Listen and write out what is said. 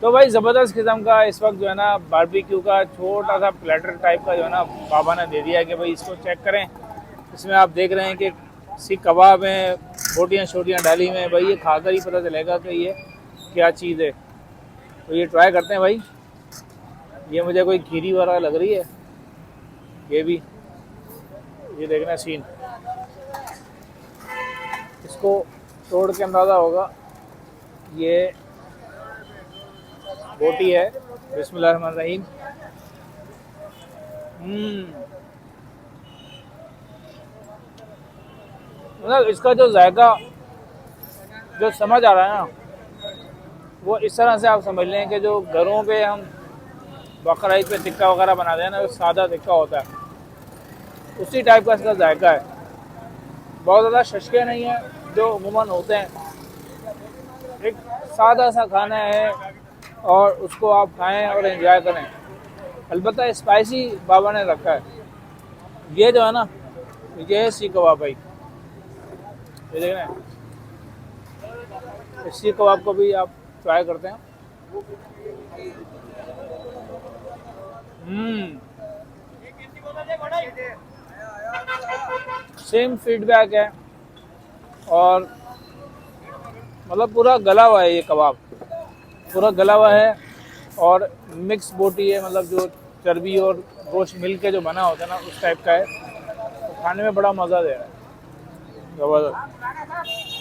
तो भाई ज़बरदस्त किस्म का इस वक्त जो है ना बारबेक्यू का छोटा सा प्लेटर टाइप का जो है ना बाबा ने दे दिया है कि भाई इसको चेक करें। इसमें आप देख रहे हैं कि सीख कबाब हैं, बोटियाँ छोटियाँ डाली हुई हैं। भाई ये खाकर ही पता चलेगा कि ये क्या चीज़ है। तो ये ट्राई करते हैं भाई। ये मुझे कोई खीरी वाला लग रही है। ये भी, ये देखना सीन, इसको तोड़ के अंदाज़ा होगा ये बोटी है। बिस्मिल्लाहिर्रहमानिर्रहीम। मतलब इसका जो जायका जो समझ आ रहा है ना, वो इस तरह से आप समझ लें कि जो घरों पे हम बकरा ईद पे टिक्का वगैरह बनाते हैं ना, जो सादा टिक्का होता है उसी टाइप का इसका जायका है। बहुत ज़्यादा शशके नहीं है जो अमूमन होते हैं। एक सादा सा खाना है और उसको आप खाएं और एंजॉय करें। अलबत्ता स्पाइसी बाबा ने रखा है। ये जो है ना, ये है सीख कबाब भाई। ये देख रहे हैं, इस सीख कबाब को भी आप ट्राई करते हैं। सेम फीडबैक है। और मतलब पूरा गला हुआ है ये कबाब, पूरा गला हुआ है। और मिक्स बोटी है, मतलब जो चर्बी और गोश्त मिल के जो बना होता है ना उस टाइप का है। तो खाने में बड़ा मज़ा दे रहा है, ज़बरदस्त।